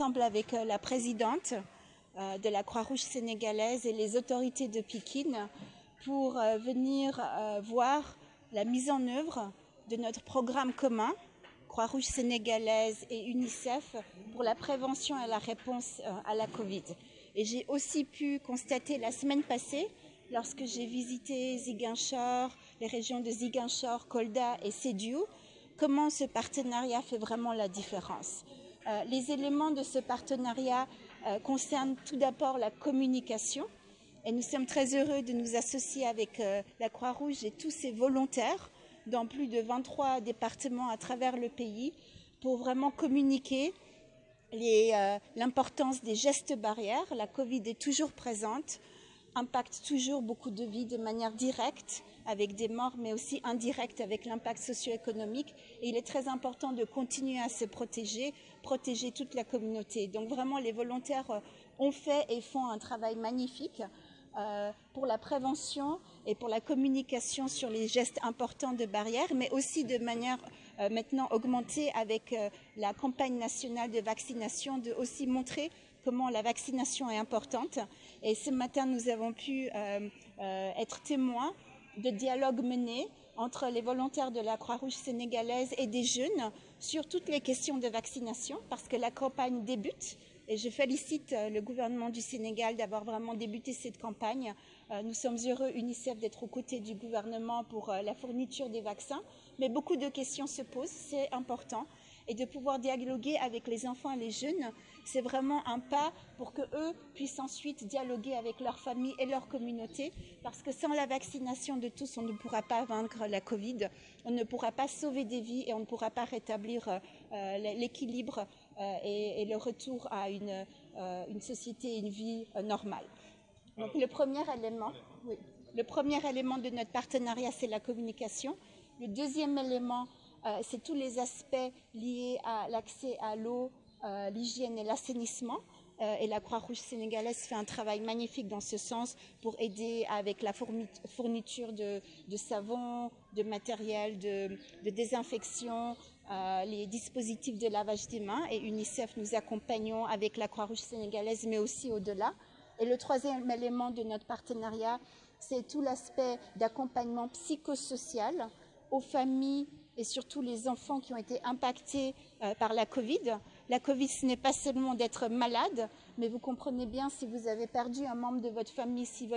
ensemble avec la présidente de la Croix-Rouge sénégalaise et les autorités de Pikine pour venir voir la mise en œuvre de notre programme commun, Croix-Rouge sénégalaise et UNICEF, pour la prévention et la réponse à la Covid. Et j'ai aussi pu constater la semaine passée, lorsque j'ai visité Ziguinchor, les régions de Ziguinchor, Kolda et Sédhiou, comment ce partenariat fait vraiment la différence. Les éléments de ce partenariat concernent tout d'abord la communication. Et nous sommes très heureux de nous associer avec la Croix-Rouge et tous ses volontaires dans plus de 23 départements à travers le pays pour vraiment communiquer l'importance des gestes barrières. La Covid est toujours présente, impacte toujours beaucoup de vies de manière directe avec des morts, mais aussi indirecte avec l'impact socio-économique. Et il est très important de continuer à se protéger toute la communauté. Donc vraiment, les volontaires ont fait et font un travail magnifique pour la prévention et pour la communication sur les gestes importants de barrières, mais aussi de manière maintenant augmentée avec la campagne nationale de vaccination, de aussi montrer comment la vaccination est importante. Et ce matin, nous avons pu être témoins de dialogues menés entre les volontaires de la Croix-Rouge sénégalaise et des jeunes sur toutes les questions de vaccination, parce que la campagne débute. Et je félicite le gouvernement du Sénégal d'avoir vraiment débuté cette campagne. Nous sommes heureux, UNICEF, d'être aux côtés du gouvernement pour la fourniture des vaccins. Mais beaucoup de questions se posent, c'est important. Et de pouvoir dialoguer avec les enfants et les jeunes, c'est vraiment un pas pour qu'eux puissent ensuite dialoguer avec leur famille et leur communauté. Parce que sans la vaccination de tous, on ne pourra pas vaincre la Covid, on ne pourra pas sauver des vies et on ne pourra pas rétablir l'équilibre et le retour à une société et une vie normale. Donc le premier élément de notre partenariat, c'est la communication. Le deuxième élément, c'est tous les aspects liés à l'accès à l'eau, l'hygiène et l'assainissement. Et la Croix-Rouge sénégalaise fait un travail magnifique dans ce sens pour aider avec la fourniture de savon, de matériel de désinfection, les dispositifs de lavage des mains. Et UNICEF, nous accompagnons avec la Croix-Rouge sénégalaise, mais aussi au-delà. Et le troisième élément de notre partenariat, c'est tout l'aspect d'accompagnement psychosocial aux familles et surtout les enfants qui ont été impactés par la Covid. La Covid, ce n'est pas seulement d'être malade, mais vous comprenez bien si vous avez perdu un membre de votre famille, si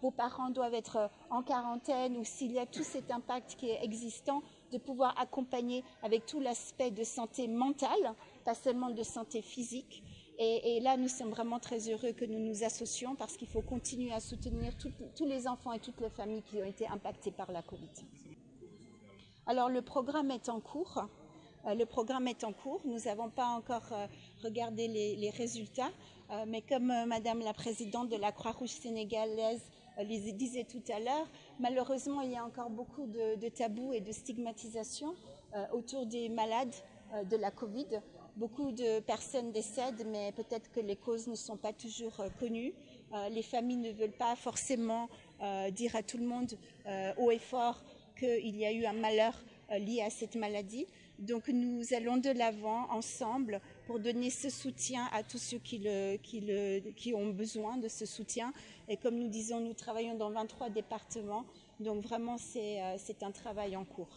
vos parents doivent être en quarantaine ou s'il y a tout cet impact qui est existant, de pouvoir accompagner avec tout l'aspect de santé mentale, pas seulement de santé physique. Et là, nous sommes vraiment très heureux que nous nous associons parce qu'il faut continuer à soutenir tous les enfants et toutes les familles qui ont été impactées par la Covid. Alors, le programme est en cours. Nous n'avons pas encore regardé les résultats, mais comme Madame la Présidente de la Croix-Rouge sénégalaise les disait tout à l'heure, malheureusement, il y a encore beaucoup de tabous et de stigmatisation autour des malades de la Covid. Beaucoup de personnes décèdent, mais peut-être que les causes ne sont pas toujours connues. Les familles ne veulent pas forcément dire à tout le monde haut et fort qu'il y a eu un malheur lié à cette maladie. Donc nous allons de l'avant ensemble pour donner ce soutien à tous ceux qui ont besoin de ce soutien. Et comme nous disons, nous travaillons dans 23 départements, donc vraiment c'est un travail en cours.